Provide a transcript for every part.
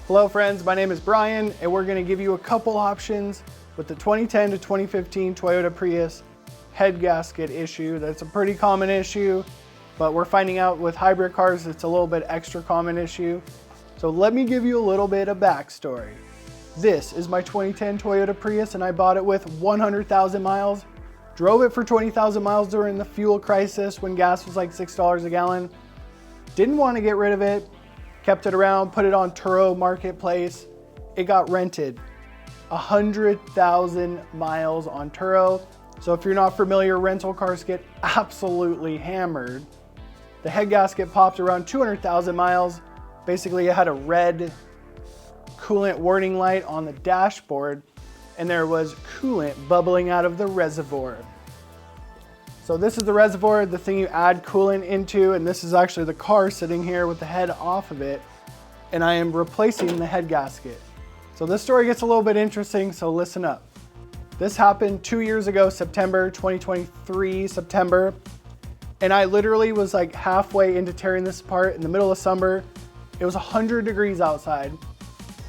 Hello friends, my name is Brian and we're going to give you a couple options with the 2010 to 2015 Toyota Prius head gasket issue. That's a pretty common issue, but we're finding out with hybrid cars it's a little bit extra common issue. So let me give you a little bit of backstory. This is my 2010 Toyota Prius and I bought it with 100,000 miles. Drove it for 20,000 miles during the fuel crisis when gas was like $6 a gallon. Didn't want to get rid of it. Kept it around, put it on Turo Marketplace. It got rented. 100,000 miles on Turo. So if you're not familiar, rental cars get absolutely hammered. The head gasket popped around 200,000 miles. Basically, it had a red coolant warning light on the dashboard, and there was coolant bubbling out of the reservoir. So this is the reservoir, the thing you add coolant into, and this is actually the car sitting here with the head off of it, and I am replacing the head gasket. So this story gets a little bit interesting, so listen up. This happened 2 years ago, September 2023, September, and I literally was like halfway into tearing this apart in the middle of summer. It was 100 degrees outside.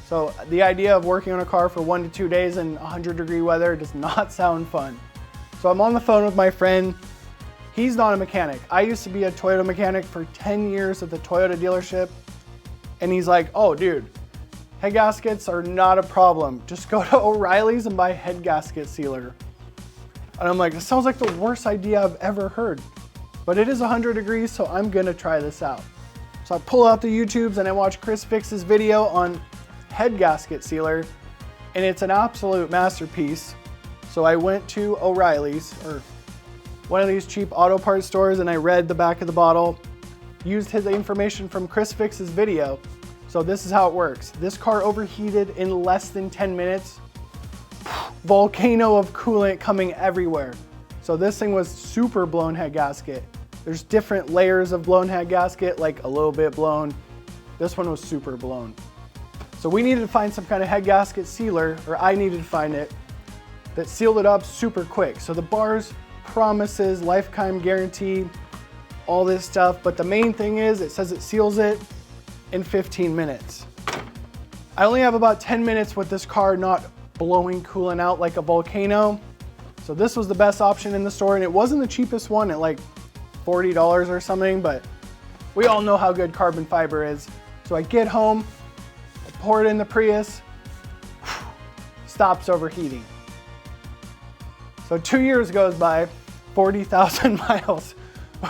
So the idea of working on a car for 1 to 2 days in 100-degree weather does not sound fun. So I'm on the phone with my friend. He's not a mechanic. I used to be a Toyota mechanic for 10 years at the Toyota dealership. And he's like, oh dude, head gaskets are not a problem. Just go to O'Reilly's and buy head gasket sealer. And I'm like, this sounds like the worst idea I've ever heard. But it is 100 degrees, so I'm gonna try this out. So I pull out the YouTubes and I watch Chris Fix's video on head gasket sealer, and it's an absolute masterpiece. So I went to O'Reilly's, or one of these cheap auto parts stores, and I read the back of the bottle, used his information from Chris Fix's video. So this is how it works. This car overheated in less than 10 minutes. Volcano of coolant coming everywhere. So this thing was super blown head gasket. There's different layers of blown head gasket, like a little bit blown. This one was super blown. So we needed to find some kind of head gasket sealer, or I needed to find it, that sealed it up super quick. So the bars promises lifetime guarantee, all this stuff, but the main thing is it says it seals it in 15 minutes. I only have about 10 minutes with this car not blowing coolant out like a volcano. So this was the best option in the store, and it wasn't the cheapest one at like $40 or something, but we all know how good carbon fiber is. So I get home, I pour it in the Prius, stops overheating. So 2 years goes by, 40,000 miles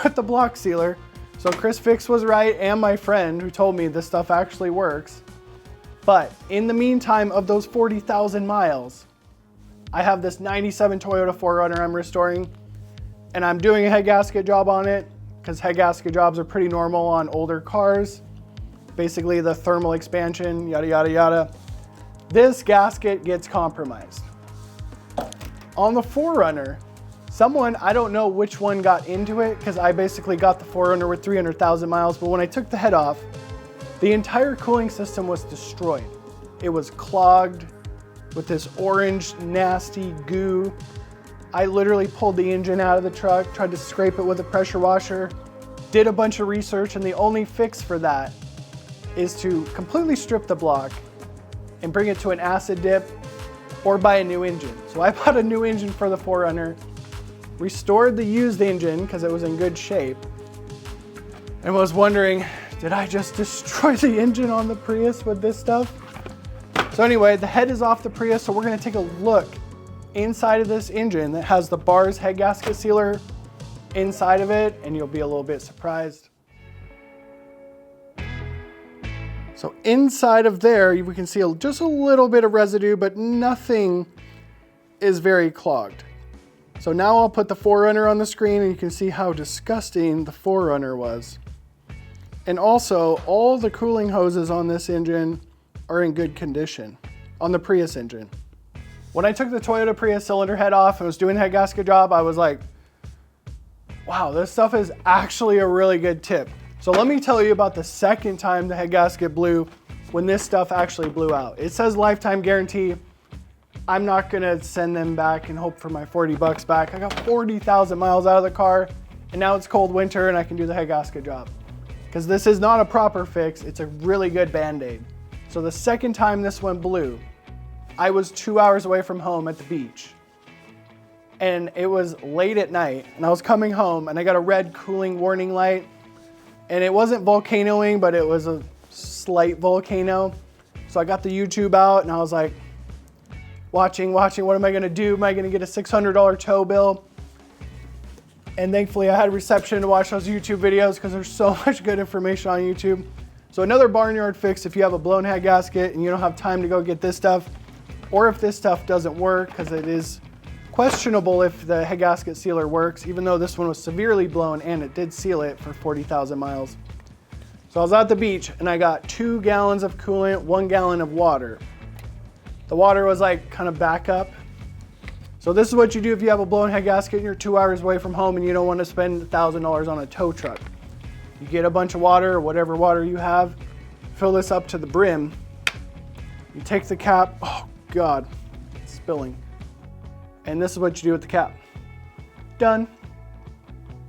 with the block sealer. So Chris Fix was right, and my friend who told me this stuff actually works. But in the meantime of those 40,000 miles, I have this 97 Toyota 4Runner I'm restoring, and I'm doing a head gasket job on it because head gasket jobs are pretty normal on older cars. Basically the thermal expansion, yada, yada, yada. This gasket gets compromised. On the 4Runner, someone, I don't know which one got into it because I basically got the 4Runner with 300,000 miles, but when I took the head off, the entire cooling system was destroyed. It was clogged with this orange, nasty goo. I literally pulled the engine out of the truck, tried to scrape it with a pressure washer, did a bunch of research, and the only fix for that is to completely strip the block and bring it to an acid dip or buy a new engine. So I bought a new engine for the 4Runner, restored the used engine because it was in good shape, and was wondering, did I just destroy the engine on the Prius with this stuff? So anyway, the head is off the Prius, so we're gonna take a look inside of this engine that has the Bars head gasket sealer inside of it, and you'll be a little bit surprised. So inside of there, we can see just a little bit of residue, but nothing is very clogged. So now I'll put the 4Runner on the screen and you can see how disgusting the 4Runner was. And also, all the cooling hoses on this engine are in good condition, on the Prius engine. When I took the Toyota Prius cylinder head off and was doing a head gasket job, I was like, wow, this stuff is actually a really good tip. So let me tell you about the second time the head gasket blew, when this stuff actually blew out. It says lifetime guarantee. I'm not gonna send them back and hope for my 40 bucks back. I got 40,000 miles out of the car, and now it's cold winter and I can do the head gasket job. Because this is not a proper fix, it's a really good Band-Aid. So the second time this one blew, I was 2 hours away from home at the beach. And it was late at night, and I was coming home, and I got a red cooling warning light. And it wasn't volcanoing, but it was a slight volcano. So I got the YouTube out, and I was like, watching, what am I gonna do? Am I gonna get a $600 tow bill? And thankfully I had reception to watch those YouTube videos because there's so much good information on YouTube. So another barnyard fix if you have a blown head gasket and you don't have time to go get this stuff, or if this stuff doesn't work, because it is questionable if the head gasket sealer works, even though this one was severely blown and it did seal it for 40,000 miles. So I was at the beach and I got 2 gallons of coolant, 1 gallon of water. The water was like kind of back up. So this is what you do if you have a blown head gasket and you're 2 hours away from home and you don't want to spend $1,000 on a tow truck. You get a bunch of water, or whatever water you have, fill this up to the brim. You take the cap, oh God, it's spilling. And this is what you do with the cap. Done.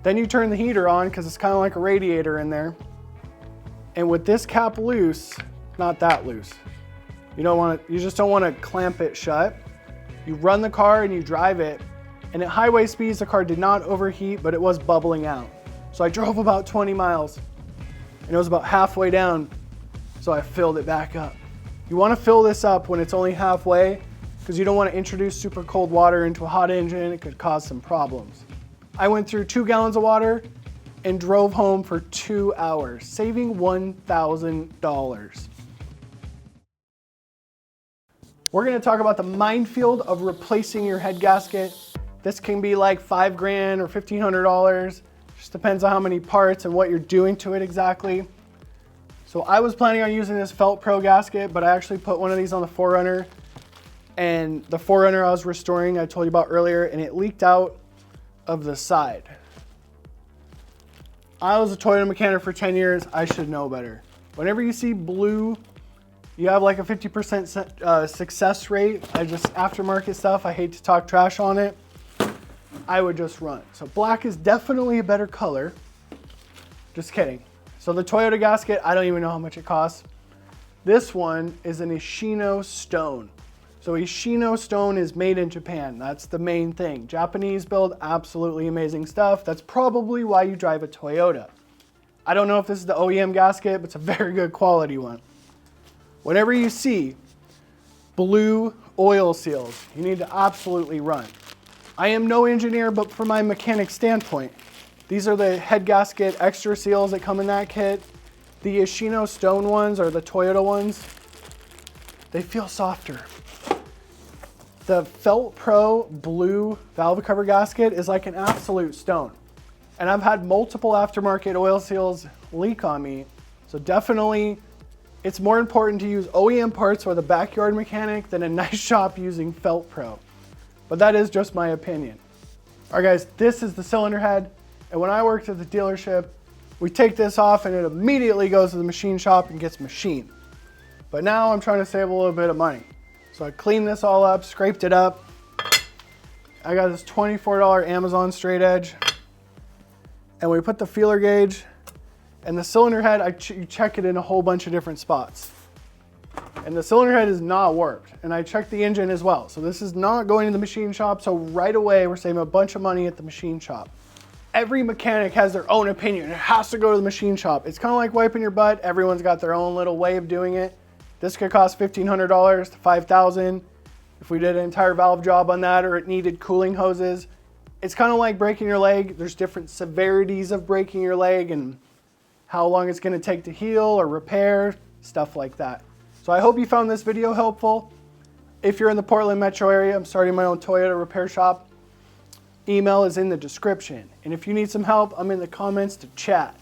Then you turn the heater on because it's kind of like a radiator in there. And with this cap loose, not that loose, you just don't want to clamp it shut. You run the car and you drive it. And at highway speeds, the car did not overheat, but it was bubbling out. So I drove about 20 miles and it was about halfway down. So I filled it back up. You want to fill this up when it's only halfway, because you don't want to introduce super cold water into a hot engine. It could cause some problems. I went through 2 gallons of water and drove home for 2 hours, saving $1,000. We're going to talk about the minefield of replacing your head gasket. This can be like $5,000 or $1,500. Just depends on how many parts and what you're doing to it exactly. So I was planning on using this Felt Pro gasket, but I actually put one of these on the 4Runner. And the 4Runner I was restoring, I told you about earlier, and it leaked out of the side. I was a Toyota mechanic for 10 years. I should know better. Whenever you see blue, you have like a 50% success rate. Aftermarket stuff, I hate to talk trash on it. I would just run. So black is definitely a better color. Just kidding. So the Toyota gasket, I don't even know how much it costs. This one is an Ishino stone. So Ishino stone is made in Japan. That's the main thing. Japanese build, absolutely amazing stuff. That's probably why you drive a Toyota. I don't know if this is the OEM gasket, but it's a very good quality one. Whenever you see blue oil seals, you need to absolutely run. I am no engineer, but from my mechanic standpoint, these are the head gasket extra seals that come in that kit. The Ishino stone ones are the Toyota ones. They feel softer. The Felt Pro blue valve cover gasket is like an absolute stone. And I've had multiple aftermarket oil seals leak on me. So definitely, it's more important to use OEM parts with a backyard mechanic than a nice shop using Felt Pro. But that is just my opinion. All right guys, this is the cylinder head. And when I worked at the dealership, we take this off and it immediately goes to the machine shop and gets machined. But now I'm trying to save a little bit of money. So I cleaned this all up, scraped it up. I got this $24 Amazon straight edge. And we put the feeler gauge and the cylinder head, you check it in a whole bunch of different spots. And the cylinder head has not worked. And I checked the engine as well. So this is not going to the machine shop. So right away, we're saving a bunch of money at the machine shop. Every mechanic has their own opinion. It has to go to the machine shop. It's kind of like wiping your butt. Everyone's got their own little way of doing it. This could cost $1,500 to $5,000 if we did an entire valve job on that, or it needed cooling hoses. It's kind of like breaking your leg. There's different severities of breaking your leg and how long it's going to take to heal or repair, stuff like that. So I hope you found this video helpful. If you're in the Portland metro area, I'm starting my own Toyota repair shop. Email is in the description. And if you need some help, I'm in the comments to chat.